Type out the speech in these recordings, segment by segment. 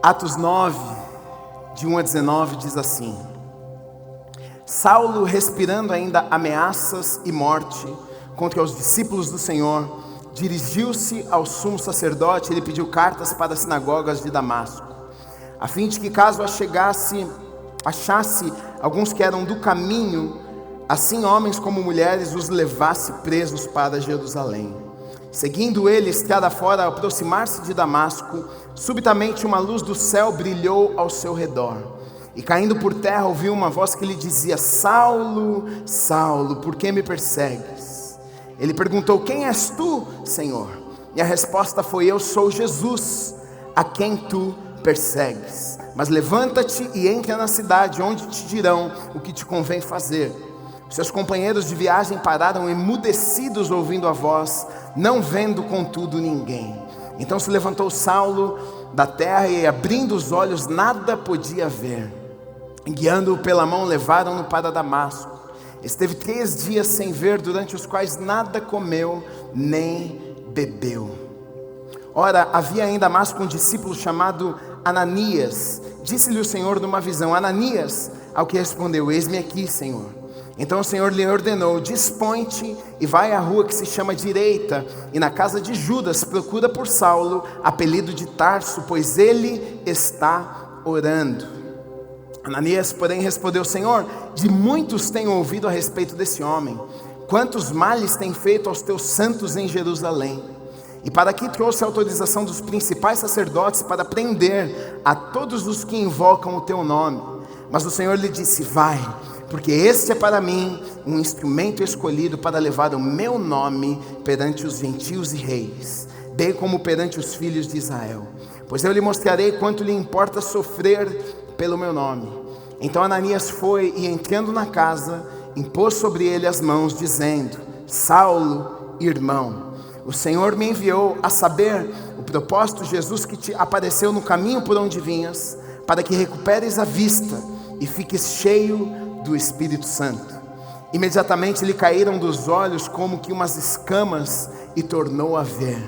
Atos 9, de 1 a 19, diz assim: Saulo, respirando ainda ameaças e morte contra os discípulos do Senhor, dirigiu-se ao sumo sacerdote. Ele pediu cartas para as sinagogas de Damasco, a fim de que, caso achasse alguns que eram do caminho, assim homens como mulheres, os levasse presos para Jerusalém. Seguindo ele estrada fora, ao aproximar-se de Damasco, subitamente uma luz do céu brilhou ao seu redor, e caindo por terra ouviu uma voz que lhe dizia: Saulo, Saulo, por que me persegues? Ele perguntou: quem és tu, Senhor? E a resposta foi: eu sou Jesus, a quem tu persegues. Mas levanta-te e entra na cidade, onde te dirão o que te convém fazer. Seus companheiros de viagem pararam emudecidos ouvindo a voz, não vendo contudo ninguém. Então se levantou Saulo da terra e, abrindo os olhos, nada podia ver. Guiando-o pela mão, levaram-no para Damasco. Esteve 3 dias sem ver, durante os quais nada comeu nem bebeu. Ora, havia em Damasco um discípulo chamado Ananias. Disse-lhe o Senhor numa visão: Ananias. Ao que respondeu: eis-me aqui, Senhor. Então o Senhor lhe ordenou: dispõe-te e vai à rua que se chama Direita, e na casa de Judas procura por Saulo, apelido de Tarso, pois ele está orando. Ananias, porém, respondeu: Senhor, de muitos tenho ouvido a respeito desse homem, quantos males tem feito aos teus santos em Jerusalém. E para aqui trouxe a autorização dos principais sacerdotes para prender a todos os que invocam o teu nome. Mas o Senhor lhe disse: vai, porque este é para mim um instrumento escolhido para levar o meu nome perante os gentios e reis, bem como perante os filhos de Israel. Pois eu lhe mostrarei quanto lhe importa sofrer pelo meu nome. Então Ananias foi e, entrando na casa, impôs sobre ele as mãos, dizendo: Saulo, irmão, o Senhor me enviou, a saber, o propósito, Jesus, que te apareceu no caminho por onde vinhas, para que recuperes a vista e fiques cheio do Espírito Santo. Imediatamente lhe caíram dos olhos como que umas escamas e tornou a ver.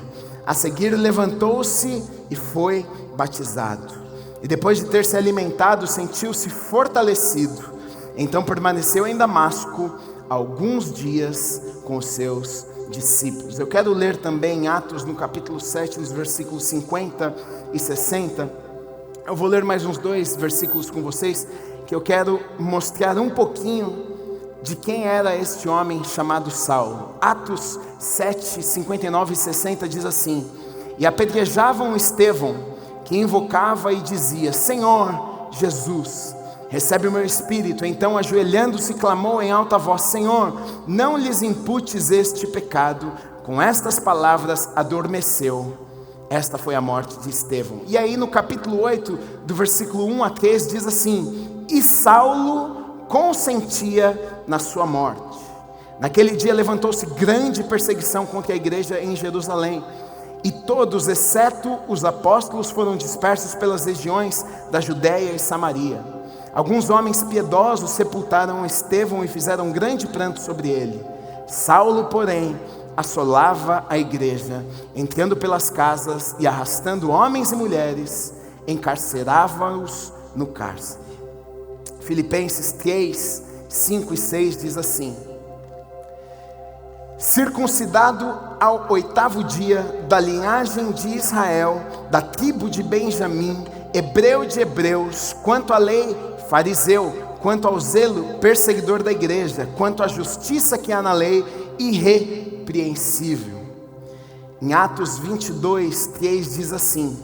A seguir levantou-se e foi batizado. E depois de ter se alimentado, sentiu-se fortalecido. Então permaneceu em Damasco alguns dias com os seus discípulos. Eu quero ler também em Atos, no capítulo 7, nos versículos 50 e 60. Eu vou ler mais uns 2 versículos com vocês, que eu quero mostrar um pouquinho de quem era este homem chamado Saulo. Atos 7, 59 e 60 diz assim: e apedrejavam Estevão, que invocava e dizia: Senhor Jesus, recebe o meu espírito. Então, ajoelhando-se, clamou em alta voz: Senhor, não lhes imputes este pecado. Com estas palavras adormeceu. Esta foi a morte de Estevão. E aí no capítulo 8, do versículo 1 a 3, diz assim: e Saulo consentia na sua morte. Naquele dia levantou-se grande perseguição contra a igreja em Jerusalém, e todos, exceto os apóstolos, foram dispersos pelas regiões da Judéia e Samaria. Alguns homens piedosos sepultaram Estevão e fizeram grande pranto sobre ele. Saulo, porém, assolava a igreja, entrando pelas casas e arrastando homens e mulheres, encarcerava-os no cárcere. Filipenses 3, 5 e 6 diz assim: circuncidado ao 8º dia, da linhagem de Israel, da tribo de Benjamim, hebreu de hebreus, quanto à lei, fariseu, quanto ao zelo, perseguidor da igreja, quanto à justiça que há na lei, irrepreensível. Em Atos 22, 3 diz assim: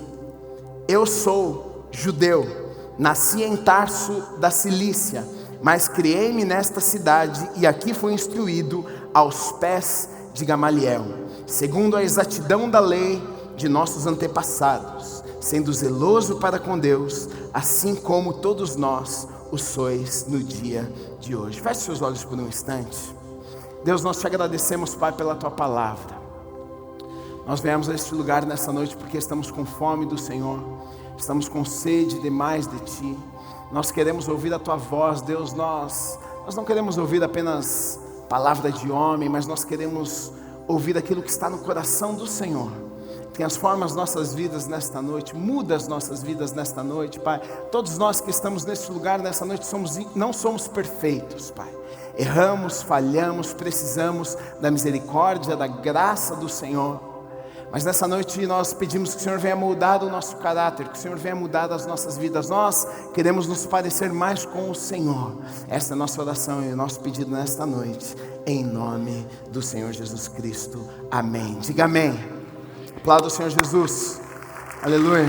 eu sou judeu, nasci em Tarso da Cilícia, mas criei-me nesta cidade, e aqui fui instruído aos pés de Gamaliel, segundo a exatidão da lei de nossos antepassados, sendo zeloso para com Deus, assim como todos nós o sois no dia de hoje. Feche seus olhos por um instante. Deus, nós te agradecemos, Pai, pela tua palavra. Nós viemos a este lugar nessa noite porque estamos com fome do Senhor, estamos com sede demais de ti. Nós queremos ouvir a tua voz, Deus. Nós não queremos ouvir apenas palavra de homem, mas nós queremos ouvir aquilo que está no coração do Senhor. Transforma as nossas vidas nesta noite, muda as nossas vidas nesta noite, Pai. Todos nós que estamos neste lugar nessa noite não somos perfeitos, Pai. Erramos, falhamos, precisamos da misericórdia, da graça do Senhor. Mas nessa noite nós pedimos que o Senhor venha mudar o nosso caráter, que o Senhor venha mudar as nossas vidas. Nós queremos nos parecer mais com o Senhor. Essa é a nossa oração e o nosso pedido nesta noite, em nome do Senhor Jesus Cristo. Amém. Diga amém. Aplauda o Senhor Jesus. Aleluia.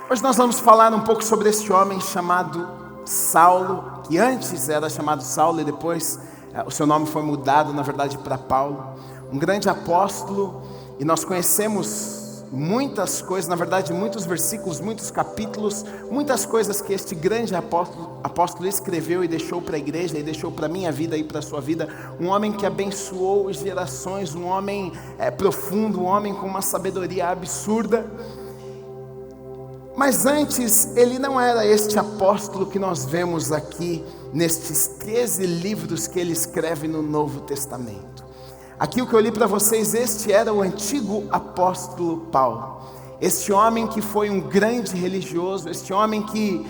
Hoje nós vamos falar um pouco sobre este homem chamado Saulo, que antes era chamado Saulo e depois o seu nome foi mudado, na verdade, para Paulo. Um grande apóstolo, e nós conhecemos muitas coisas, na verdade, muitos versículos, muitos capítulos, muitas coisas que este grande apóstolo escreveu e deixou para a igreja, e deixou para a minha vida e para a sua vida. Um homem que abençoou gerações, um homem profundo, um homem com uma sabedoria absurda. Mas antes, ele não era este apóstolo que nós vemos aqui, nestes 13 livros que ele escreve no Novo Testamento. Aqui o que eu li para vocês, este era o antigo apóstolo Paulo. Este homem que foi um grande religioso, este homem que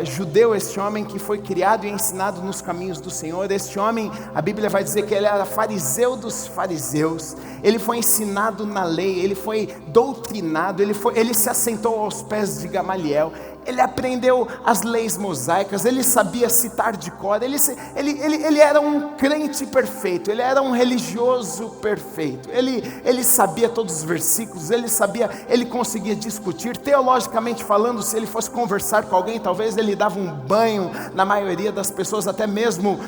judeu, este homem que foi criado e ensinado nos caminhos do Senhor. Este homem, a Bíblia vai dizer que ele era fariseu dos fariseus. Ele foi ensinado na lei, ele foi doutrinado, ele se assentou aos pés de Gamaliel. Ele aprendeu as leis mosaicas, ele sabia citar de cor, ele era um crente perfeito, ele era um religioso perfeito, ele sabia todos os versículos, ele conseguia discutir, teologicamente falando. Se ele fosse conversar com alguém, talvez ele dava um banho na maioria das pessoas, até mesmo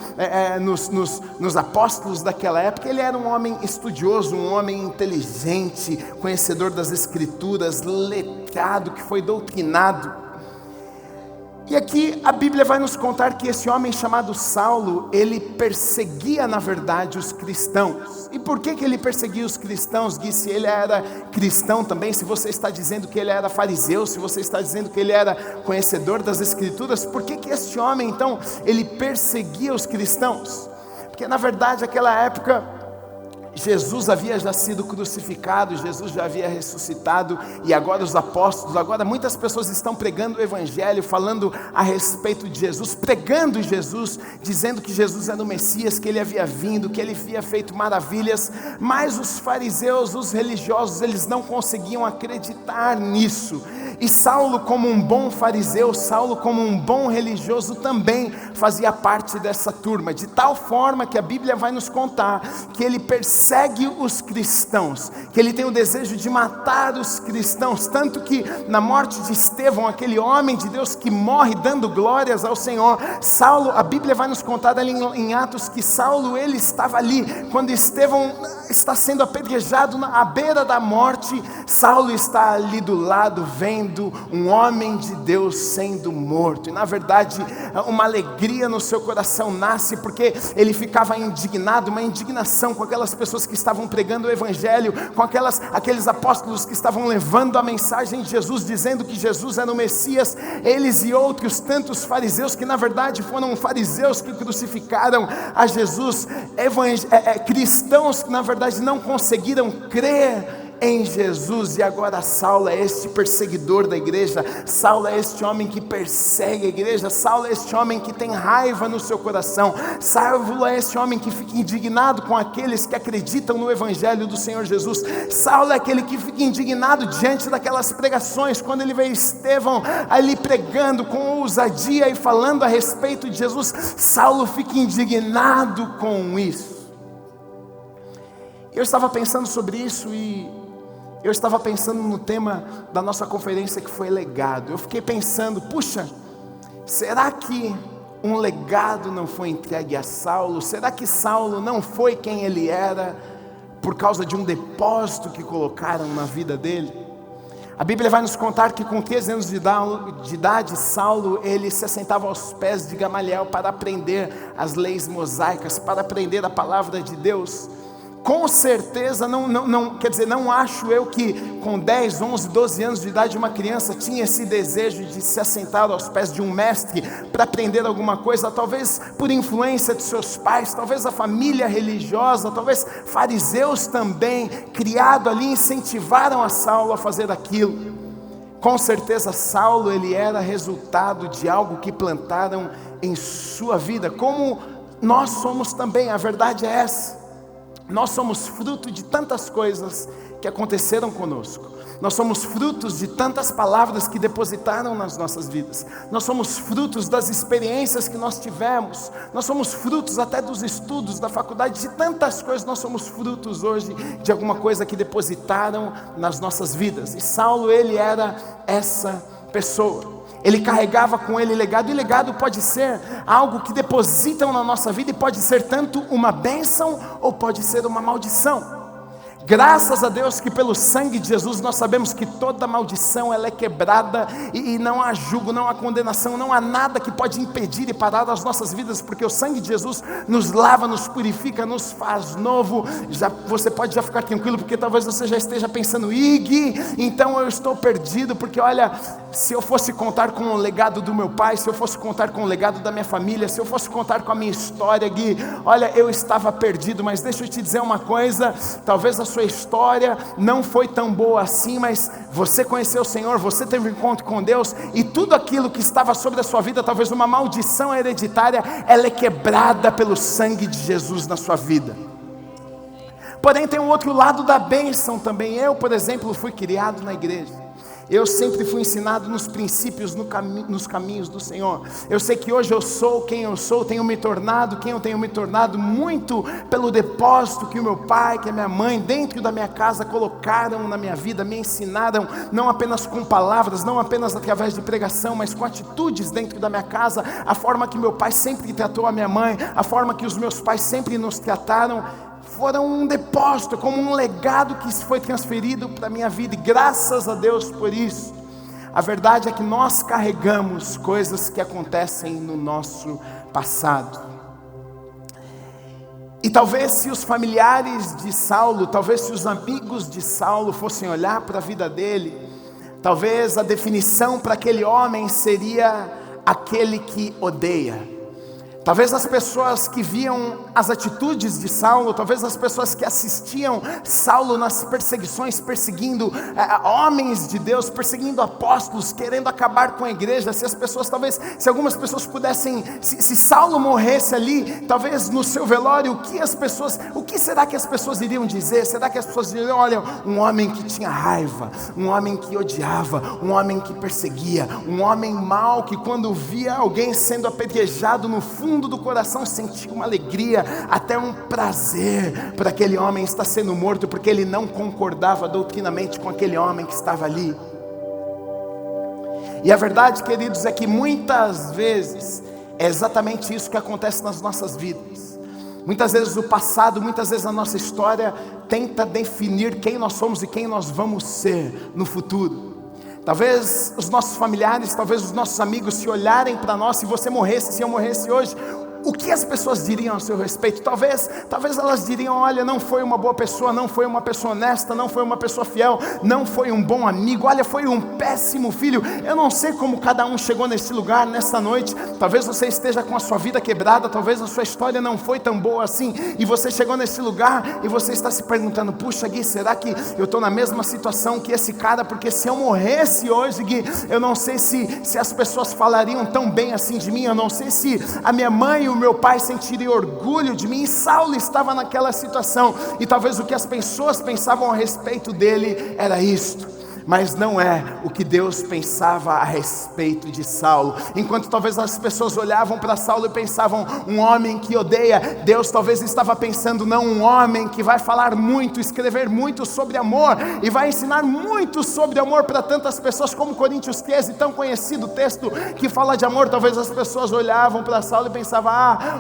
nos apóstolos daquela época. Ele era um homem estudioso, um homem inteligente, conhecedor das escrituras, letrado, que foi doutrinado. E aqui a Bíblia vai nos contar que esse homem chamado Saulo, ele perseguia na verdade os cristãos. E por que ele perseguia os cristãos? Gui, se ele era cristão também, se você está dizendo que ele era fariseu, se você está dizendo que ele era conhecedor das escrituras, por que esse homem então, ele perseguia os cristãos? Porque na verdade naquela época Jesus havia já sido crucificado, Jesus já havia ressuscitado, e agora os apóstolos, agora muitas pessoas estão pregando o evangelho, falando a respeito de Jesus, pregando Jesus, dizendo que Jesus era o Messias, que ele havia vindo, que ele havia feito maravilhas. Mas os fariseus, os religiosos, eles não conseguiam acreditar nisso. E Saulo, como um bom fariseu, Saulo, como um bom religioso, também fazia parte dessa turma, de tal forma que a Bíblia vai nos contar que ele persegue os cristãos, que ele tem o desejo de matar os cristãos, tanto que na morte de Estevão, aquele homem de Deus que morre dando glórias ao Senhor, Saulo, a Bíblia vai nos contar ali em Atos que Saulo, ele estava ali, quando Estevão está sendo apedrejado à beira da morte, Saulo está ali do lado, vendo um homem de Deus sendo morto. E na verdade uma alegria no seu coração nasce, porque ele ficava indignado, uma indignação com aquelas pessoas que estavam pregando o evangelho, com aqueles apóstolos que estavam levando a mensagem de Jesus, dizendo que Jesus era o Messias. Eles e outros tantos fariseus, que na verdade foram fariseus que crucificaram a Jesus, cristãos que na verdade não conseguiram crer em Jesus. E agora Saulo é este perseguidor da igreja, Saulo é este homem que persegue a igreja, Saulo é este homem que tem raiva no seu coração, Saulo é este homem que fica indignado com aqueles que acreditam no evangelho do Senhor Jesus. Saulo é aquele que fica indignado diante daquelas pregações, quando ele vê Estevão ali pregando com ousadia e falando a respeito de Jesus. Saulo fica indignado com isso. Eu estava pensando sobre isso e eu estava pensando no tema da nossa conferência, que foi legado. Eu fiquei pensando, puxa, será que um legado não foi entregue a Saulo? Será que Saulo não foi quem ele era por causa de um depósito que colocaram na vida dele? A Bíblia vai nos contar que com 13 anos de idade, Saulo, ele se assentava aos pés de Gamaliel para aprender as leis mosaicas, para aprender a palavra de Deus. Com certeza, não acho eu que com 10, 11, 12 anos de idade uma criança tinha esse desejo de se assentar aos pés de um mestre para aprender alguma coisa, talvez por influência de seus pais, talvez a família religiosa, talvez fariseus também, criado ali, incentivaram a Saulo a fazer aquilo. Com certeza Saulo, ele era resultado de algo que plantaram em sua vida, como nós somos também. A verdade é essa. Nós somos fruto de tantas coisas que aconteceram conosco. Nós somos frutos de tantas palavras que depositaram nas nossas vidas. Nós somos frutos das experiências que nós tivemos. Nós somos frutos até dos estudos, da faculdade, de tantas coisas. Nós somos frutos hoje de alguma coisa que depositaram nas nossas vidas. E Saulo, ele era essa pessoa. Ele carregava com ele legado, e legado pode ser algo que depositam na nossa vida, e pode ser tanto uma bênção, ou pode ser uma maldição. Graças a Deus que pelo sangue de Jesus nós sabemos que toda maldição ela é quebrada, e não há jugo, não há condenação, não há nada que pode impedir e parar as nossas vidas, porque o sangue de Jesus nos lava, nos purifica, nos faz novo. Você pode já ficar tranquilo, porque talvez você já esteja pensando: Gui, então eu estou perdido, porque olha, se eu fosse contar com o legado do meu pai, se eu fosse contar com o legado da minha família, se eu fosse contar com a minha história, Gui, olha, eu estava perdido. Mas deixa eu te dizer uma coisa, talvez a sua história não foi tão boa assim, mas você conheceu o Senhor, você teve um encontro com Deus, e tudo aquilo que estava sobre a sua vida, talvez uma maldição hereditária, ela é quebrada pelo sangue de Jesus na sua vida. Porém tem um outro lado da bênção também. Eu, por exemplo, fui criado na igreja. Eu sempre fui ensinado nos princípios, nos caminhos do Senhor. Eu sei que hoje eu sou quem eu sou, tenho me tornado quem eu tenho me tornado, muito pelo depósito que o meu pai, que a minha mãe, dentro da minha casa colocaram na minha vida, me ensinaram, não apenas com palavras, não apenas através de pregação, mas com atitudes dentro da minha casa, a forma que meu pai sempre tratou a minha mãe, a forma que os meus pais sempre nos trataram, foram um depósito, como um legado que foi transferido para a minha vida, e graças a Deus por isso. A verdade é que nós carregamos coisas que acontecem no nosso passado. E talvez se os familiares de Saulo, talvez se os amigos de Saulo fossem olhar para a vida dele, talvez a definição para aquele homem seria aquele que odeia. Talvez as pessoas que viam as atitudes de Saulo, talvez as pessoas que assistiam Saulo nas perseguições, perseguindo homens de Deus, perseguindo apóstolos, querendo acabar com a igreja, se algumas pessoas pudessem, se Saulo morresse ali, talvez no seu velório, o que será que as pessoas iriam dizer? Será que as pessoas diriam: olha, um homem que tinha raiva, um homem que odiava, um homem que perseguia, um homem mau, que quando via alguém sendo apedrejado, no fundo do coração sentia uma alegria, até um prazer por aquele homem estar sendo morto, porque ele não concordava doutrinamente com aquele homem que estava ali. E a verdade, queridos, é que muitas vezes é exatamente isso que acontece nas nossas vidas. Muitas vezes o passado, muitas vezes a nossa história tenta definir quem nós somos e quem nós vamos ser no futuro. Talvez os nossos familiares, talvez os nossos amigos, se olharem para nós, se você morresse, se eu morresse hoje, o que as pessoas diriam a seu respeito? Talvez elas diriam: olha, não foi uma boa pessoa, não foi uma pessoa honesta, não foi uma pessoa fiel, não foi um bom amigo, olha, foi um péssimo filho. Eu não sei como cada um chegou nesse lugar, nesta noite. Talvez você esteja com a sua vida quebrada, talvez a sua história não foi tão boa assim, e você chegou nesse lugar, e você está se perguntando: puxa, Gui, será que eu estou na mesma situação que esse cara? Porque se eu morresse hoje, Gui, eu não sei se as pessoas falariam tão bem assim de mim, eu não sei se a minha mãe e o meu pai sentiriam orgulho de mim. E Saulo estava naquela situação, e talvez o que as pessoas pensavam a respeito dele era isto, mas não é o que Deus pensava a respeito de Saulo. Enquanto talvez as pessoas olhavam para Saulo e pensavam: um homem que odeia, Deus talvez estava pensando: não, um homem que vai falar muito, escrever muito sobre amor, e vai ensinar muito sobre amor para tantas pessoas, como Coríntios 13, tão conhecido texto que fala de amor. Talvez as pessoas olhavam para Saulo e pensavam: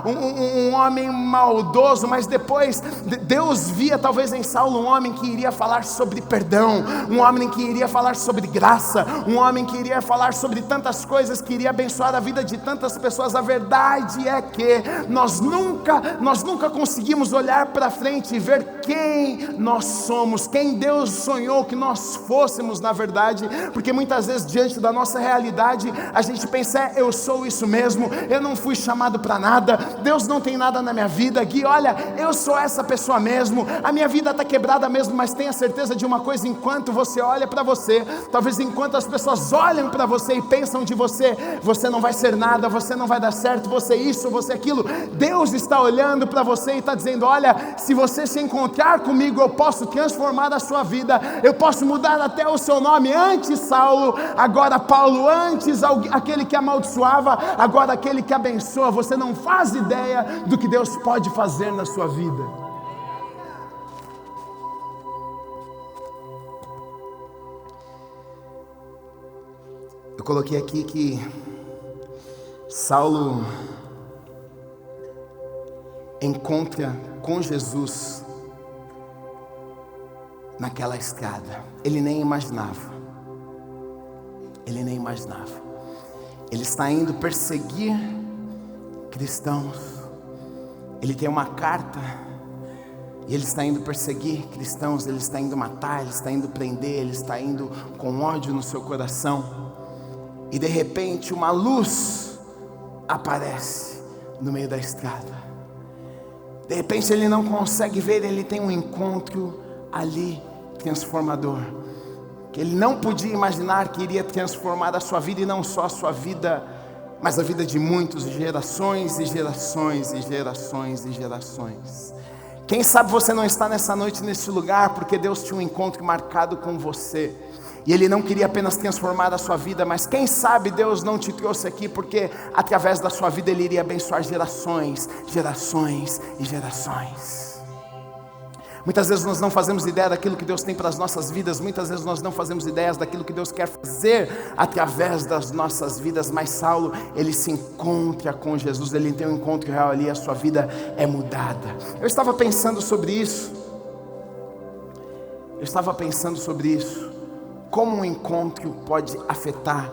um homem maldoso, mas depois Deus via talvez em Saulo um homem que iria falar sobre perdão, um homem que iria iria falar sobre graça, um homem que iria falar sobre tantas coisas, que iria abençoar a vida de tantas pessoas. A verdade é que nós nunca conseguimos olhar para frente e ver quem nós somos, quem Deus sonhou que nós fôssemos na verdade, porque muitas vezes diante da nossa realidade, a gente pensa, eu sou isso mesmo, eu não fui chamado para nada, Deus não tem nada na minha vida, Gui, olha, eu sou essa pessoa mesmo, a minha vida está quebrada mesmo, mas tenha certeza de uma coisa, enquanto você olha para você, talvez enquanto as pessoas olham para você e pensam de você, você não vai ser nada, você não vai dar certo, você isso, você aquilo, Deus está olhando para você e está dizendo, olha, se você se encontrar comigo, eu posso transformar a sua vida, eu posso mudar até o seu nome, antes Saulo, agora Paulo, antes aquele que amaldiçoava, agora aquele que abençoa. Você não faz ideia do que Deus pode fazer na sua vida. Eu coloquei aqui que Saulo encontra com Jesus naquela estrada. Ele nem imaginava. Ele está indo perseguir cristãos. Ele tem uma carta e ele está indo perseguir cristãos. Ele está indo matar, ele está indo prender, ele está indo com ódio no seu coração. E de repente uma luz aparece no meio da estrada. De repente ele não consegue ver, ele tem um encontro ali transformador, que ele não podia imaginar que iria transformar a sua vida, e não só a sua vida, mas a vida de muitos, gerações e gerações e gerações e gerações. Quem sabe você não está nessa noite nesse lugar porque Deus tinha um encontro marcado com você, e Ele não queria apenas transformar a sua vida, mas quem sabe Deus não te trouxe aqui porque através da sua vida Ele iria abençoar gerações, gerações e gerações. Muitas vezes nós não fazemos ideia daquilo que Deus tem para as nossas vidas, muitas vezes nós não fazemos ideias daquilo que Deus quer fazer através das nossas vidas, mas Saulo, ele se encontra com Jesus, ele tem um encontro real ali, a sua vida é mudada. Eu estava pensando sobre isso, como um encontro pode afetar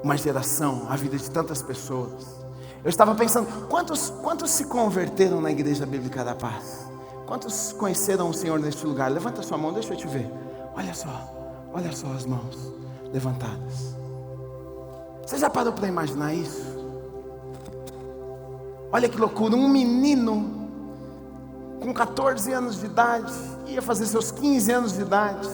uma geração, a vida de tantas pessoas. Eu estava pensando, quantos se converteram na Igreja Bíblica da Paz? Quantos conheceram o Senhor neste lugar? Levanta a sua mão, deixa eu te ver. Olha só as mãos levantadas. Você já parou para imaginar isso? Olha que loucura, um menino com 14 anos de idade, ia fazer seus 15 anos de idade,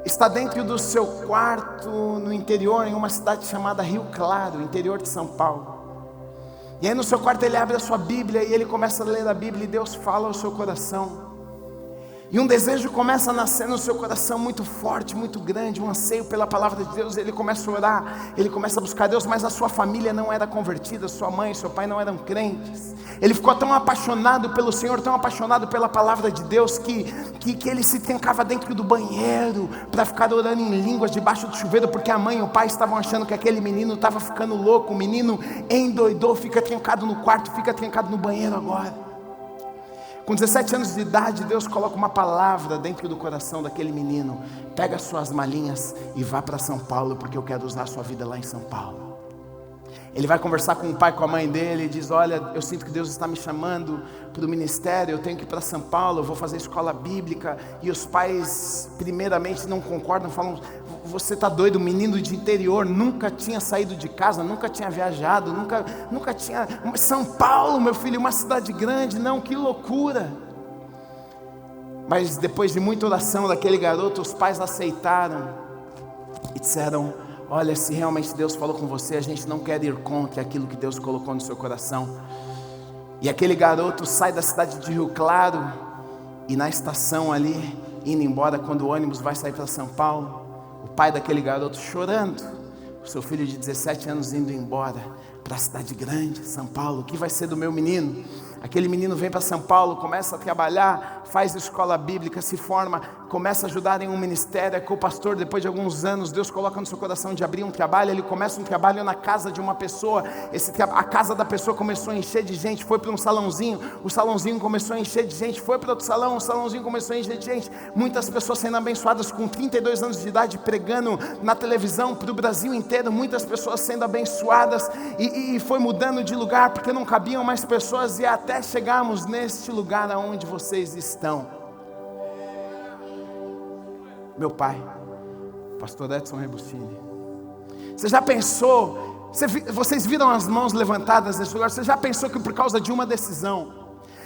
está dentro do seu quarto no interior, em uma cidade chamada Rio Claro, interior de São Paulo. E aí no seu quarto ele abre a sua Bíblia e ele começa a ler a Bíblia e Deus fala ao seu coração. E um desejo começa a nascer no seu coração muito forte, muito grande, um anseio pela palavra de Deus. Ele começa a orar, ele começa a buscar Deus, mas a sua família não era convertida, sua mãe e seu pai não eram crentes. Ele ficou tão apaixonado pelo Senhor, tão apaixonado pela palavra de Deus, que ele se trancava dentro do banheiro para ficar orando em línguas debaixo do chuveiro, porque a mãe e o pai estavam achando que aquele menino estava ficando louco. O menino endoidou, fica trancado no quarto, fica trancado no banheiro agora. Com 17 anos de idade, Deus coloca uma palavra dentro do coração daquele menino: pega suas malinhas e vá para São Paulo, porque eu quero usar a sua vida lá em São Paulo. Ele vai conversar com o pai, com a mãe dele, e diz: olha, eu sinto que Deus está me chamando para o ministério, eu tenho que ir para São Paulo, eu vou fazer escola bíblica. E os pais primeiramente não concordam, falam: você está doido, menino de interior, nunca tinha saído de casa, nunca tinha viajado, nunca tinha... São Paulo, meu filho, uma cidade grande, não, que loucura. Mas depois de muita oração daquele garoto, os pais aceitaram e disseram: olha, se realmente Deus falou com você, a gente não quer ir contra aquilo que Deus colocou no seu coração. E aquele garoto sai da cidade de Rio Claro, e na estação ali, indo embora, quando o ônibus vai sair para São Paulo, o pai daquele garoto chorando, o seu filho de 17 anos indo embora para a cidade grande, São Paulo. O que vai ser do meu menino? Aquele menino vem para São Paulo, começa a trabalhar, faz escola bíblica, se forma, começa a ajudar em um ministério, é co-pastor. Depois de alguns anos, Deus coloca no seu coração de abrir um trabalho. Ele começa um trabalho na casa de uma pessoa. A casa da pessoa começou a encher de gente, foi para um salãozinho, o salãozinho começou a encher de gente, foi para outro salão, o salãozinho começou a encher de gente. Muitas pessoas sendo abençoadas com 32 anos de idade, pregando na televisão para o Brasil inteiro, muitas pessoas sendo abençoadas, e foi mudando de lugar, porque não cabiam mais pessoas, e até chegarmos neste lugar aonde vocês estão. Meu pai, pastor Edson Rebustini, você já pensou, vocês viram as mãos levantadas nesse lugar, você já pensou que por causa de uma decisão,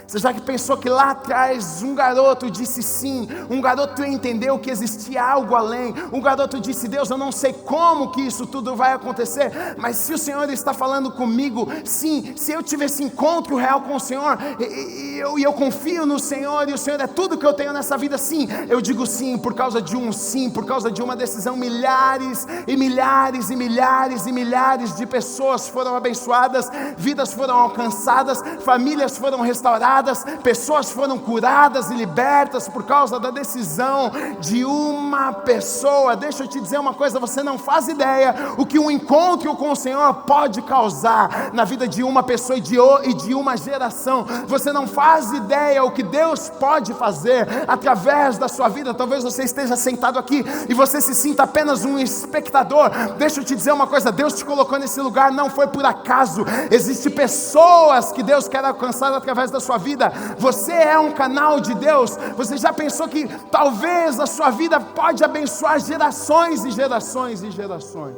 você já pensou que lá atrás um garoto disse sim, um garoto entendeu que existia algo além, um garoto disse: Deus, eu não sei como que isso tudo vai acontecer, mas se o Senhor está falando comigo, sim, se eu tiver esse encontro real com o Senhor, e eu confio no Senhor, e o Senhor é tudo que eu tenho nessa vida, sim, eu digo sim, por causa de um sim, por causa de uma decisão, milhares e milhares e milhares e milhares de pessoas foram abençoadas, vidas foram alcançadas, famílias foram restauradas, pessoas foram curadas e libertas por causa da decisão de uma pessoa. Deixa eu te dizer uma coisa, você não faz ideia o que um encontro com o Senhor pode causar na vida de uma pessoa e de uma geração. Você não faz ideia o que Deus pode fazer através da sua vida. Talvez você esteja sentado aqui e você se sinta apenas um espectador. Deixa eu te dizer uma coisa, Deus te colocou nesse lugar, não foi por acaso. Existem pessoas que Deus quer alcançar através da sua vida. Você é um canal de Deus. Você já pensou que talvez a sua vida pode abençoar gerações e gerações e gerações?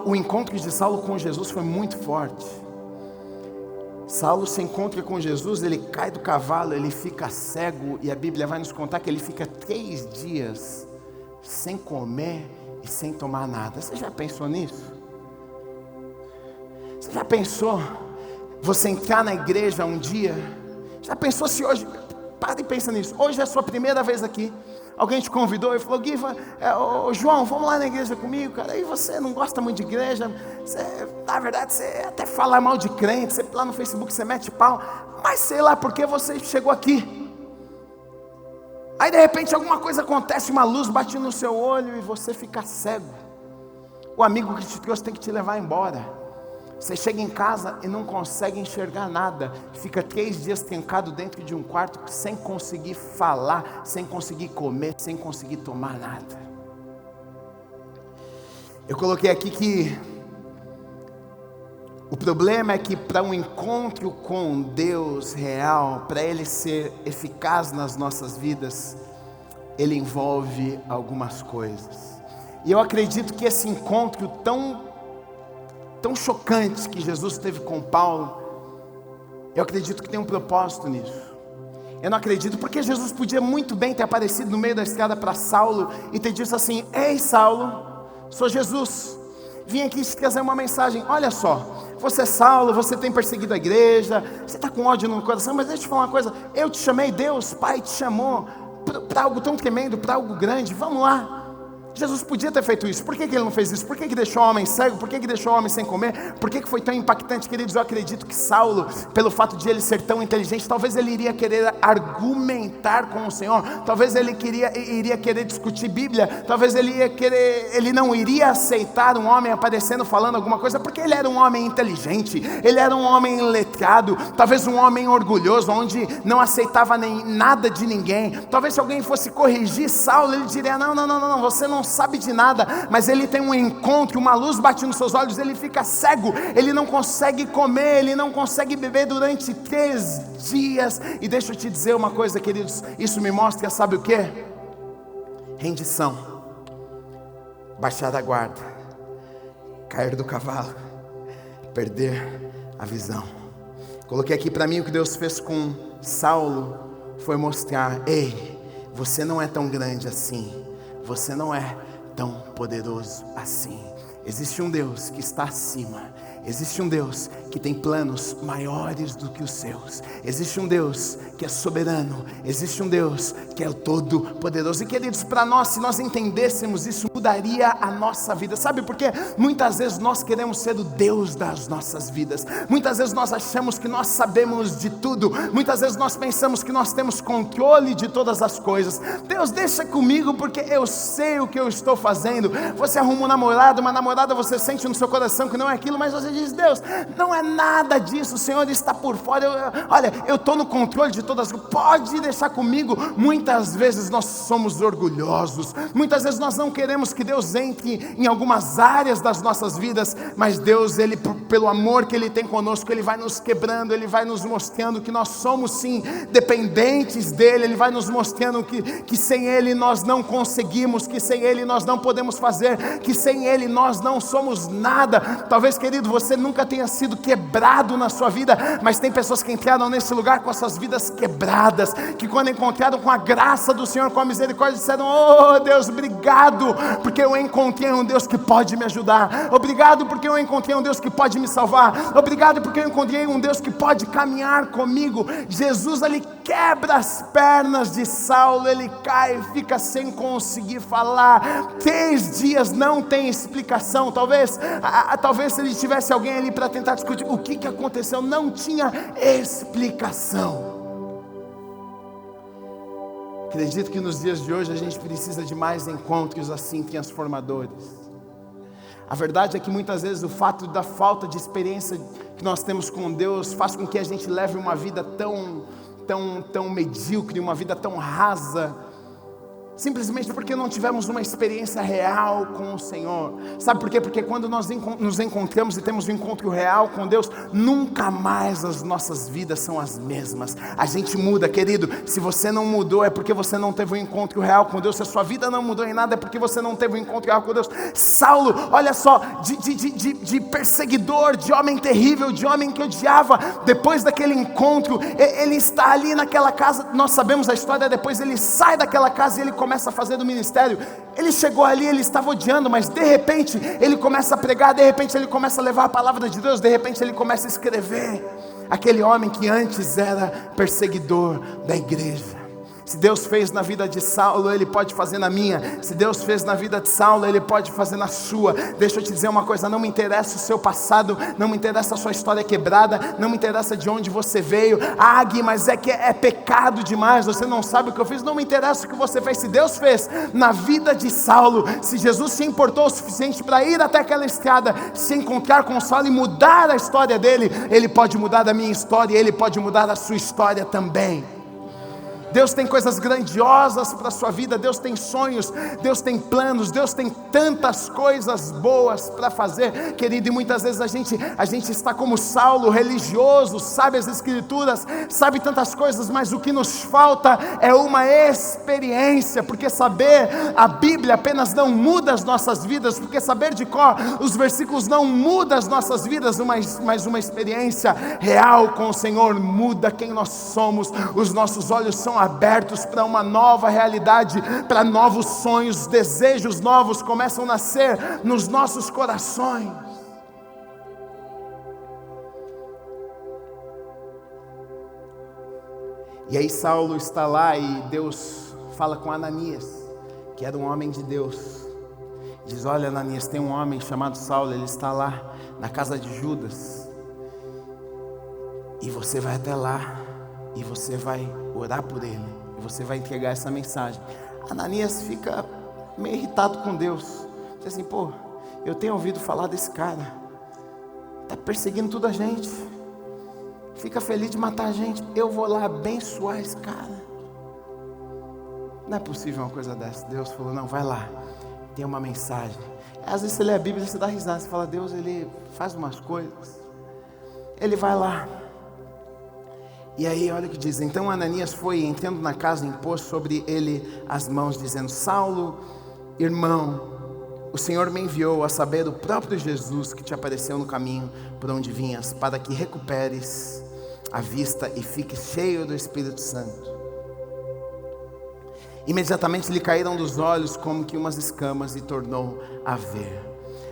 O encontro de Saulo com Jesus foi muito forte. Saulo se encontra com Jesus, ele cai do cavalo, ele fica cego, e a Bíblia vai nos contar que ele fica 3 dias sem comer e sem tomar nada. Você já pensou nisso? Você já pensou você entrar na igreja um dia? Já pensou se hoje, para e pensa nisso, hoje é a sua primeira vez aqui, alguém te convidou e falou: Guiva, João, vamos lá na igreja comigo, cara, e você não gosta muito de igreja, na verdade você até fala mal de crente, você lá no Facebook você mete pau, mas sei lá porque você chegou aqui. Aí de repente alguma coisa acontece, uma luz bate no seu olho e você fica cego. O amigo que te trouxe tem que te levar embora. Você chega em casa e não consegue enxergar nada, fica 3 dias trancado dentro de um quarto, sem conseguir falar, sem conseguir comer, sem conseguir tomar nada. Eu coloquei aqui que o problema é que para um encontro com Deus real, para ele ser eficaz nas nossas vidas, ele envolve algumas coisas. E eu acredito que esse encontro tão chocante que Jesus teve com Paulo, eu acredito que tem um propósito nisso. Eu não acredito, porque Jesus podia muito bem ter aparecido no meio da estrada para Saulo e ter dito assim: ei Saulo, sou Jesus, vim aqui te trazer uma mensagem. Olha só, você é Saulo, você tem perseguido a igreja, você está com ódio no coração, mas deixa eu te falar uma coisa, eu te chamei, Deus Pai te chamou para algo tão tremendo, para algo grande, vamos lá. Jesus podia ter feito isso. Por que ele não fez isso? Por que deixou o homem cego? Por que deixou o homem sem comer? Por que foi tão impactante, queridos? Eu acredito que Saulo, pelo fato de ele ser tão inteligente, talvez ele iria querer argumentar com o Senhor, talvez ele iria querer discutir Bíblia, talvez ele não iria aceitar um homem aparecendo falando alguma coisa, porque ele era um homem inteligente, ele era um homem letrado, talvez um homem orgulhoso, onde não aceitava nada de ninguém. Talvez se alguém fosse corrigir Saulo, ele diria: não, você não sabe de nada. Mas ele tem um encontro, uma luz bate nos seus olhos, ele fica cego, ele não consegue comer, ele não consegue beber durante 3 dias. E deixa eu te dizer uma coisa, queridos, isso me mostra, sabe o que? Rendição, baixar a guarda, cair do cavalo, perder a visão. Coloquei aqui para mim o que Deus fez com Saulo foi mostrar: ei, você não é tão grande assim, você não é tão poderoso assim. Existe um Deus que está acima. Existe um Deus que tem planos maiores do que os seus. Existe um Deus que é soberano. Existe um Deus que é o todo-poderoso. E queridos, para nós, se nós entendêssemos isso, mudaria a nossa vida. Sabe por quê? Muitas vezes nós queremos ser o Deus das nossas vidas. Muitas vezes nós achamos que nós sabemos de tudo. Muitas vezes nós pensamos que nós temos controle de todas as coisas. Deus, deixa comigo porque eu sei o que eu estou fazendo. Você arruma um namorado, uma namorada, você sente no seu coração que não é aquilo, mas você diz: Deus, não é nada disso, o Senhor está por fora. Olha, eu estou no controle de todas as coisas, pode deixar comigo. Muitas vezes nós somos orgulhosos, muitas vezes nós não queremos que Deus entre em algumas áreas das nossas vidas, mas Deus, Ele, pelo amor que Ele tem conosco, Ele vai nos quebrando, Ele vai nos mostrando que nós somos sim dependentes dEle. Ele vai nos mostrando que sem Ele nós não conseguimos, que sem Ele nós não podemos fazer, que sem Ele nós não somos nada. Talvez, querido, você nunca tenha sido quebrado na sua vida, mas tem pessoas que entraram nesse lugar com as suas vidas quebradas, que quando encontraram com a graça do Senhor, com a misericórdia, disseram: oh Deus, obrigado porque eu encontrei um Deus que pode me ajudar, obrigado porque eu encontrei um Deus que pode me salvar, obrigado porque eu encontrei um Deus que pode caminhar comigo. Jesus, ele quebra as pernas de Saulo, ele cai e fica sem conseguir falar, 3 dias, não tem explicação. Talvez se ele tivesse alguém ali para tentar discutir o que aconteceu, não tinha explicação. Acredito que nos dias de hoje a gente precisa de mais encontros assim transformadores. A verdade é que muitas vezes o fato da falta de experiência que nós temos com Deus faz com que a gente leve uma vida tão medíocre, uma vida tão rasa, simplesmente porque não tivemos uma experiência real com o Senhor. Sabe por quê? Porque quando nós nos encontramos e temos um encontro real com Deus, nunca mais as nossas vidas são as mesmas. A gente muda, querido. Se você não mudou, é porque você não teve um encontro real com Deus. Se a sua vida não mudou em nada, é porque você não teve um encontro real com Deus. Saulo, olha só, de perseguidor, de homem terrível, de homem que odiava, depois daquele encontro, ele está ali naquela casa. Nós sabemos a história. Depois ele sai daquela casa e ele começa a fazer do ministério. Ele chegou ali, ele estava odiando, mas de repente ele começa a pregar, de repente ele começa a levar a palavra de Deus, de repente ele começa a escrever. Aquele homem que antes era perseguidor da igreja. Se Deus fez na vida de Saulo, Ele pode fazer na minha. Se Deus fez na vida de Saulo, Ele pode fazer na sua. Deixa eu te dizer uma coisa, não me interessa o seu passado, não me interessa a sua história quebrada, não me interessa de onde você veio. Ah, Gui, mas é que é pecado demais, você não sabe o que eu fiz. Não me interessa o que você fez. Se Deus fez na vida de Saulo, se Jesus se importou o suficiente para ir até aquela estrada, se encontrar com Saulo e mudar a história dele, Ele pode mudar a minha história, Ele pode mudar a sua história também. Deus tem coisas grandiosas para a sua vida, Deus tem sonhos, Deus tem planos, Deus tem tantas coisas boas para fazer, querido. E muitas vezes a gente está como Saulo, religioso, sabe as escrituras, sabe tantas coisas, mas o que nos falta é uma experiência, porque saber a Bíblia apenas não muda as nossas vidas, porque saber de cor os versículos não muda as nossas vidas, mas uma experiência real com o Senhor muda quem nós somos. Os nossos olhos são abertos para uma nova realidade, para novos sonhos, desejos novos começam a nascer nos nossos corações. E aí Saulo está lá e Deus fala com Ananias, que era um homem de Deus. Diz: olha, Ananias, tem um homem chamado Saulo, ele está lá na casa de Judas, e você vai até lá e você vai orar por ele, e você vai entregar essa mensagem. Ananias fica meio irritado com Deus, diz assim: pô, eu tenho ouvido falar desse cara, está perseguindo toda a gente, fica feliz de matar a gente, eu vou lá abençoar esse cara. Não é possível uma coisa dessa. Deus falou: não, vai lá, tem uma mensagem. Às vezes você lê a Bíblia e você dá risada, você fala: Deus, ele faz umas coisas. Ele vai lá. E aí olha o que diz: então Ananias foi, entrando na casa, impôs sobre ele as mãos, dizendo: Saulo, irmão, o Senhor me enviou, a saber, o próprio Jesus que te apareceu no caminho por onde vinhas, para que recuperes a vista e fiques cheio do Espírito Santo. Imediatamente lhe caíram dos olhos como que umas escamas e tornou a ver.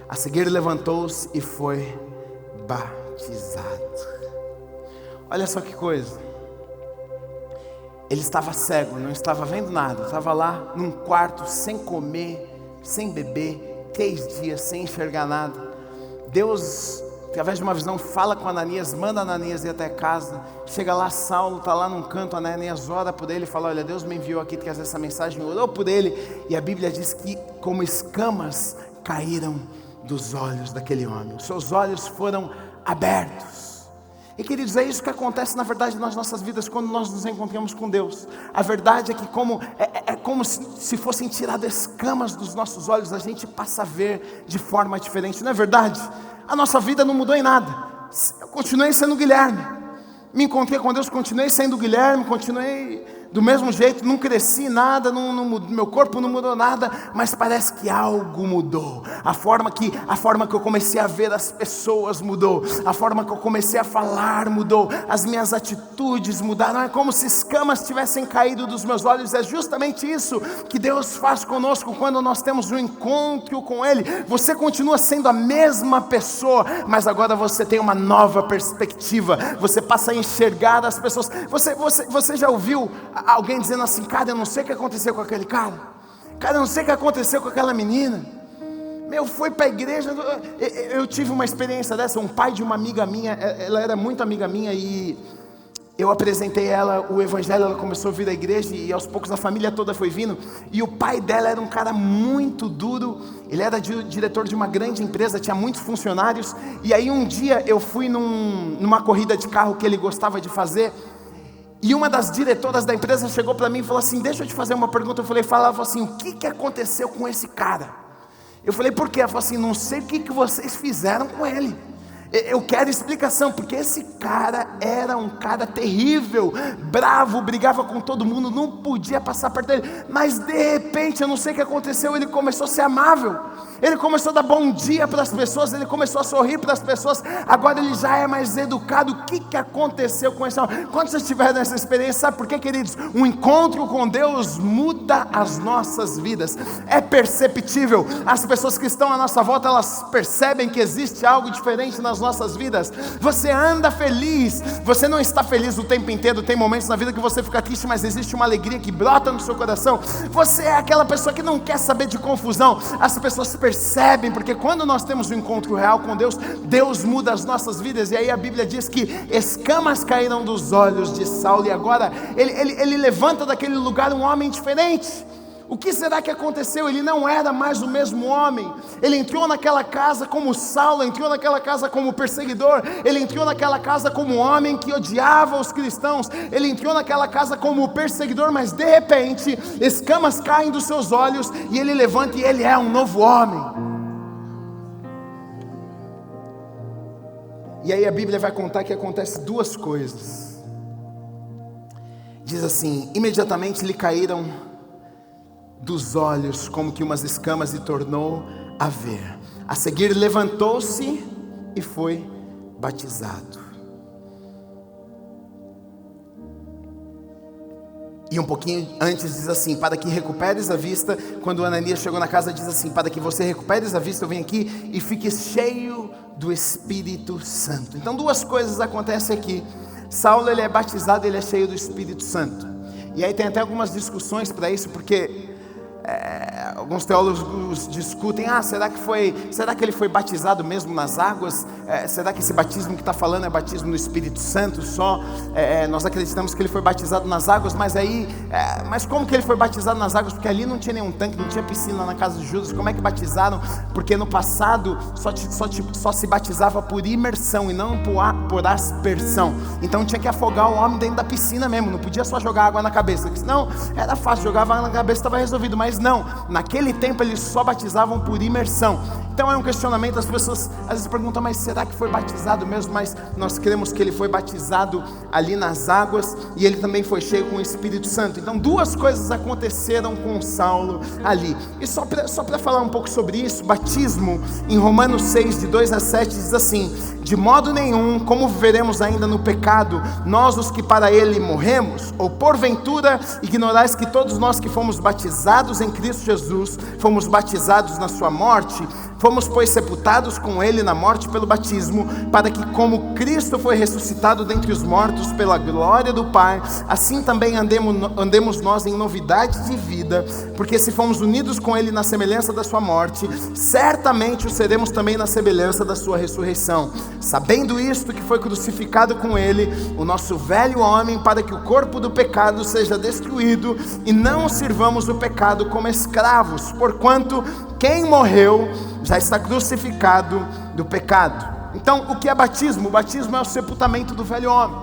A seguir levantou-se e foi batizado. Olha só que coisa. Ele estava cego, não estava vendo nada, estava lá num quarto sem comer, sem beber, 3 dias, sem enxergar nada. Deus, através de uma visão, fala com Ananias, manda Ananias ir até casa. Chega lá, Saulo está lá num canto, Ananias ora por ele, fala: olha, Deus me enviou aqui trazer essa mensagem, orou por ele, e a Bíblia diz que como escamas caíram dos olhos daquele homem, os seus olhos foram abertos. E queridos, é isso que acontece na verdade nas nossas vidas quando nós nos encontramos com Deus. A verdade é que é como se fossem tiradas escamas dos nossos olhos, a gente passa a ver de forma diferente, não é verdade? A nossa vida não mudou em nada, eu continuei sendo Guilherme, me encontrei com Deus, continuei sendo Guilherme, continuei do mesmo jeito, não cresci nada, meu corpo não mudou nada, mas parece que algo mudou. A forma que eu comecei a ver as pessoas mudou, a forma que eu comecei a falar mudou, as minhas atitudes mudaram. É como se escamas tivessem caído dos meus olhos. É justamente isso que Deus faz conosco quando nós temos um encontro com Ele. Você continua sendo a mesma pessoa, mas agora você tem uma nova perspectiva, você passa a enxergar as pessoas. Você já ouviu alguém dizendo assim: cara, eu não sei o que aconteceu com aquele cara, eu não sei o que aconteceu com aquela menina, foi para a igreja. Eu tive uma experiência dessa, um pai de uma amiga minha, ela era muito amiga minha, e eu apresentei ela o evangelho, ela começou a vir à igreja, e aos poucos a família toda foi vindo, e o pai dela era um cara muito duro, ele era diretor de uma grande empresa, tinha muitos funcionários, e aí um dia eu fui numa corrida de carro que ele gostava de fazer, e uma das diretoras da empresa chegou para mim e falou assim: deixa eu te fazer uma pergunta. Eu falei, falava assim: o que aconteceu com esse cara? Eu falei, por quê? Ela falou assim: não sei o que vocês fizeram com ele, eu quero explicação, porque esse cara era um cara terrível, bravo, brigava com todo mundo, não podia passar perto dele, mas de repente, eu não sei o que aconteceu, ele começou a ser amável, ele começou a dar bom dia para as pessoas, ele começou a sorrir para as pessoas, agora ele já é mais educado. O que aconteceu com esse homem? Quando vocês tiverem essa experiência, sabe por quê, queridos? Um encontro com Deus muda as nossas vidas, é perceptível, as pessoas que estão à nossa volta, elas percebem que existe algo diferente nas nossas vidas. Você anda feliz, você não está feliz o tempo inteiro, tem momentos na vida que você fica triste, mas existe uma alegria que brota no seu coração. Você é aquela pessoa que não quer saber de confusão, as pessoas percebem, porque quando nós temos um encontro real com Deus, Deus muda as nossas vidas. E aí a Bíblia diz que escamas caíram dos olhos de Saulo, e agora ele levanta daquele lugar um homem diferente. O que será que aconteceu? Ele não era mais o mesmo homem. Ele entrou naquela casa como Saulo, entrou naquela casa como perseguidor, ele entrou naquela casa como homem que odiava os cristãos, ele entrou naquela casa como perseguidor, mas de repente, escamas caem dos seus olhos, e ele levanta e ele é um novo homem. E aí a Bíblia vai contar que acontece 2 coisas. Diz assim: imediatamente lhe caíram dos olhos como que umas escamas, e tornou a ver. A seguir levantou-se e foi batizado. E um pouquinho antes diz assim: para que recuperes a vista. Quando Ananias chegou na casa, diz assim: para que você recuperes a vista, eu venho aqui e fique cheio do Espírito Santo. Então 2 coisas acontecem aqui. Saulo, ele é batizado, ele é cheio do Espírito Santo. E aí tem até algumas discussões para isso, porque alguns teólogos discutem: será que ele foi batizado mesmo nas águas? Será que esse batismo que está falando é batismo no Espírito Santo só? Nós acreditamos que ele foi batizado nas águas, mas como que ele foi batizado nas águas? Porque ali não tinha nenhum tanque, não tinha piscina na casa de Judas. Como é que batizaram? Porque no passado só se batizava por imersão e não por aspersão. Então tinha que afogar o homem dentro da piscina mesmo, não podia só jogar água na cabeça, porque senão era fácil, jogava água na cabeça e estava resolvido. Mas não, naquele tempo eles só batizavam por imersão. Então é um questionamento, as pessoas às vezes perguntam: mas será que foi batizado mesmo? Mas nós cremos que ele foi batizado ali nas águas, e ele também foi cheio com o Espírito Santo. Então 2 coisas aconteceram com Saulo ali. E só para falar um pouco sobre isso, batismo, em Romanos 6, de 2 a 7, diz assim: de modo nenhum, como viveremos ainda no pecado, nós os que para ele morremos? Ou porventura ignorais que todos nós que fomos batizados em Cristo Jesus, fomos batizados na sua morte? Fomos, pois, sepultados com ele na morte pelo batismo, para que, como Cristo foi ressuscitado dentre os mortos pela glória do Pai, assim também andemos nós em novidade de vida, porque se fomos unidos com ele na semelhança da sua morte, certamente o seremos também na semelhança da sua ressurreição. Sabendo isto, que foi crucificado com ele o nosso velho homem, para que o corpo do pecado seja destruído, e não sirvamos o pecado como escravos, porquanto quem morreu já está crucificado do pecado. Então, o que é batismo? O batismo é o sepultamento do velho homem.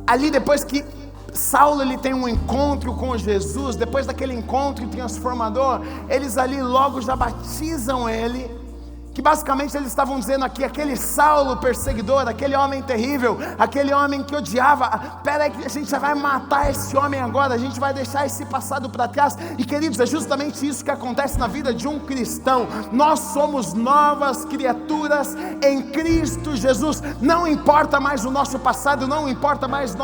Ali, depois que Saulo ele tem um encontro com Jesus, depois daquele encontro transformador, eles ali logo já batizam ele. Que basicamente eles estavam dizendo aqui, aquele Saulo perseguidor, aquele homem terrível, aquele homem que odiava, pera aí que a gente já vai matar esse homem agora, a gente vai deixar esse passado para trás. E queridos, é justamente isso que acontece na vida de um cristão. Nós somos novas criaturas em Cristo Jesus. Não importa mais o nosso passado, não importa mais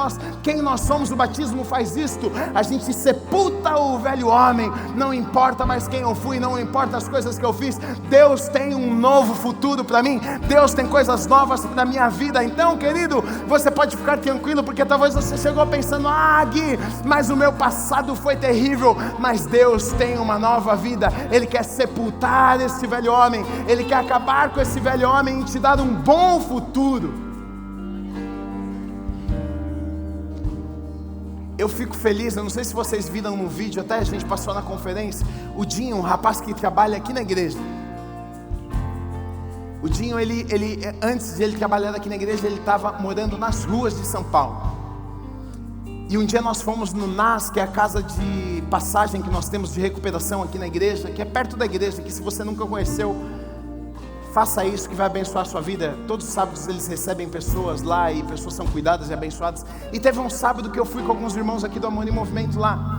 quem nós somos. O batismo faz isto, a gente sepulta o velho homem. Não importa mais quem eu fui, não importa as coisas que eu fiz. Deus tem um novo futuro para mim, Deus tem coisas novas para a minha vida. Então, querido, você pode ficar tranquilo, porque talvez você chegou pensando, Gui, mas o meu passado foi terrível. Mas Deus tem uma nova vida, Ele quer sepultar esse velho homem, Ele quer acabar com esse velho homem e te dar um bom futuro. Eu fico feliz, eu não sei se vocês viram no vídeo, até a gente passou na conferência, o Dinho, um rapaz que trabalha aqui na igreja. O Dinho, ele antes de ele trabalhar aqui na igreja, ele estava morando nas ruas de São Paulo. E um dia nós fomos no NAS, que é a casa de passagem que nós temos de recuperação aqui na igreja, que é perto da igreja, que se você nunca conheceu, faça isso que vai abençoar a sua vida. Todos os sábados eles recebem pessoas lá, e pessoas são cuidadas e abençoadas. E teve um sábado que eu fui com alguns irmãos aqui do Amor em Movimento lá.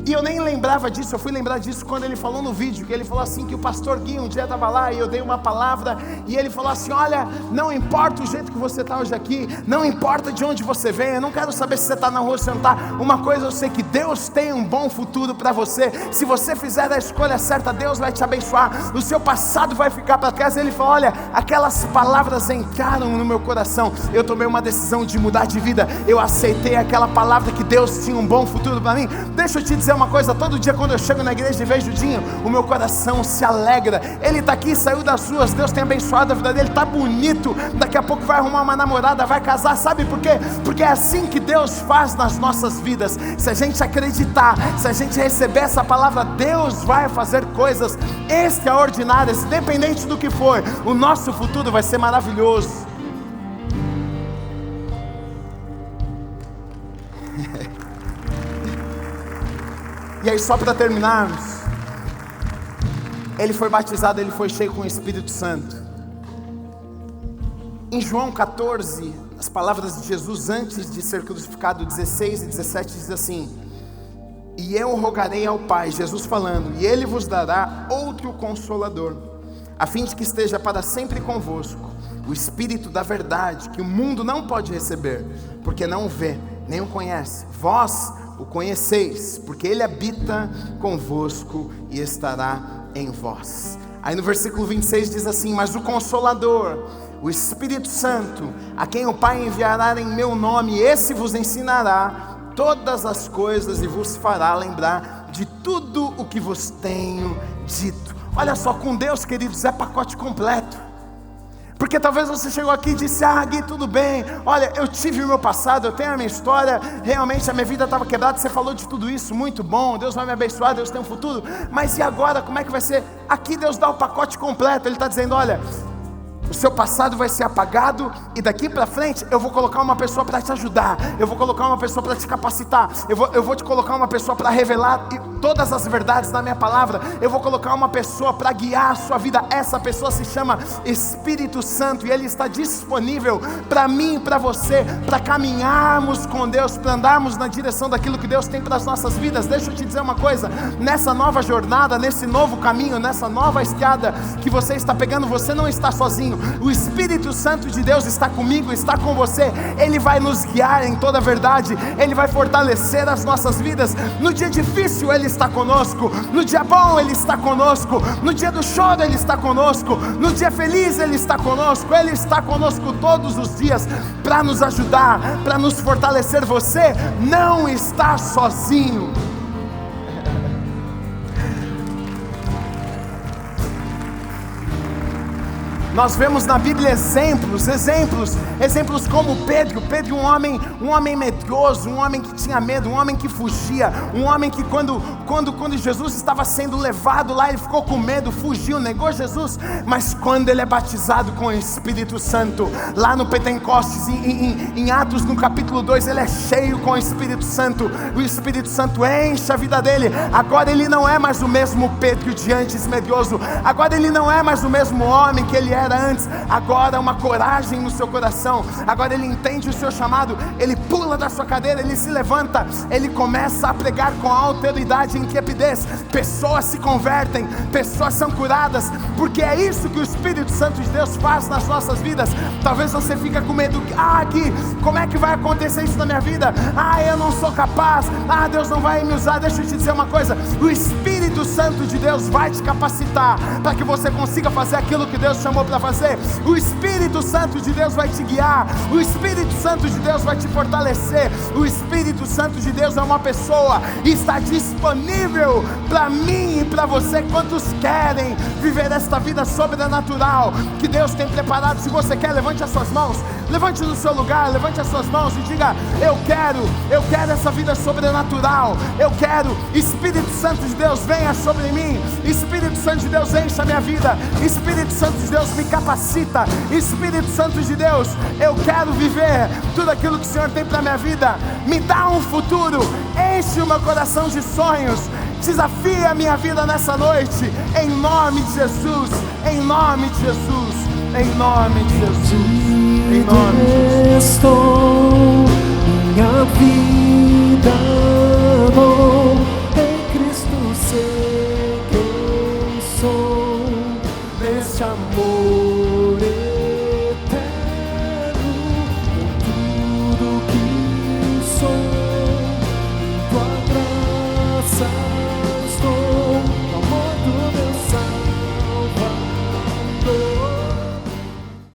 E eu nem lembrava disso, eu fui lembrar disso quando ele falou no vídeo, que ele falou assim, que o pastor Gui um dia estava lá e eu dei uma palavra, e ele falou assim, olha, não importa o jeito que você está hoje aqui, não importa de onde você vem, eu não quero saber se você está na rua ou se você não está, uma coisa eu sei, que Deus tem um bom futuro para você. Se você fizer a escolha certa, Deus vai te abençoar, o seu passado vai ficar para trás. Ele falou, olha, aquelas palavras entraram no meu coração, eu tomei uma decisão de mudar de vida, eu aceitei aquela palavra que Deus tinha um bom futuro para mim. Deixa eu te dizer uma coisa, todo dia quando eu chego na igreja e vejo o Dinho, o meu coração se alegra. Ele está aqui, saiu das ruas, Deus tem abençoado a vida dele, está bonito, daqui a pouco vai arrumar uma namorada, vai casar. Sabe por quê? Porque é assim que Deus faz nas nossas vidas. Se a gente acreditar, se a gente receber essa palavra, Deus vai fazer coisas extraordinárias, independente do que for. O nosso futuro vai ser maravilhoso. E aí, só para terminarmos, ele foi batizado, ele foi cheio com o Espírito Santo. Em João 14, as palavras de Jesus antes de ser crucificado, 16 e 17, diz assim: e eu rogarei ao Pai, Jesus falando, e Ele vos dará outro Consolador, a fim de que esteja para sempre convosco, o Espírito da verdade, que o mundo não pode receber, porque não o vê, nem o conhece. Vós o conheceis, porque Ele habita convosco e estará em vós. Aí no versículo 26 diz assim: mas o Consolador, o Espírito Santo, a quem o Pai enviará em meu nome, esse vos ensinará todas as coisas e vos fará lembrar de tudo o que vos tenho dito. Olha só, com Deus, queridos, é pacote completo. Porque talvez você chegou aqui e disse: Gui, tudo bem, olha, eu tive o meu passado, eu tenho a minha história, realmente a minha vida estava quebrada, você falou de tudo isso, muito bom, Deus vai me abençoar, Deus tem um futuro, mas e agora, como é que vai ser? Aqui Deus dá o pacote completo. Ele está dizendo: olha, o seu passado vai ser apagado, e daqui para frente eu vou colocar uma pessoa para te ajudar, eu vou colocar uma pessoa para te capacitar, eu vou te colocar uma pessoa para revelar todas as verdades da minha palavra, eu vou colocar uma pessoa para guiar a sua vida. Essa pessoa se chama Espírito Santo, e Ele está disponível para mim e para você, para caminharmos com Deus, para andarmos na direção daquilo que Deus tem para as nossas vidas. Deixa eu te dizer uma coisa, nessa nova jornada, nesse novo caminho, nessa nova estrada que você está pegando, você não está sozinho. O Espírito Santo de Deus está comigo, está com você. Ele vai nos guiar em toda a verdade, Ele vai fortalecer as nossas vidas. No dia difícil Ele está conosco, no dia bom Ele está conosco, no dia do choro Ele está conosco, no dia feliz Ele está conosco. Ele está conosco todos os dias para nos ajudar, para nos fortalecer. Você não está sozinho. Nós vemos na Bíblia exemplos como Pedro, um homem medroso, um homem que tinha medo, um homem que fugia, um homem que quando Jesus estava sendo levado lá, ele ficou com medo, fugiu, negou Jesus. Mas quando ele é batizado com o Espírito Santo, lá no Pentecostes, em Atos no capítulo 2, ele é cheio com o Espírito Santo. O Espírito Santo enche a vida dele. Agora ele não é mais o mesmo Pedro de antes, medroso. Agora ele não é mais o mesmo homem que ele era antes. Agora uma coragem no seu coração. Agora ele entende o seu chamado. Ele pula da sua cadeira, ele se levanta, ele começa a pregar com autoridade e intrepidez. Pessoas se convertem, pessoas são curadas, porque é isso que o Espírito Santo de Deus faz nas nossas vidas. Talvez você fique com medo, como é que vai acontecer isso na minha vida? Eu não sou capaz, Deus não vai me usar. Deixa eu te dizer uma coisa: o Espírito Santo de Deus vai te capacitar para que você consiga fazer aquilo que Deus chamou para fazer. O Espírito Santo de Deus vai te guiar, o Espírito Santo de Deus vai te fortalecer. O Espírito Santo de Deus é uma pessoa e está disponível para mim e para você. Quantos querem viver esta vida sobrenatural que Deus tem preparado? Se você quer, levante as suas mãos, levante no seu lugar, levante as suas mãos e diga: eu quero essa vida sobrenatural. Eu quero. Espírito Santo de Deus, venha sobre mim. Espírito Santo de Deus, encha a minha vida. Espírito Santo de Deus, me capacita. Espírito Santo de Deus, eu quero viver tudo aquilo que o Senhor tem para minha vida. Me dá um futuro, enche o meu coração de sonhos. Desafia a minha vida nessa noite, em nome de Jesus, em nome de Jesus, em nome de Jesus, em nome de Jesus. Estou minha vida amor, em Cristo sei quem sou, neste amor eterno, com tudo que sou, tua graça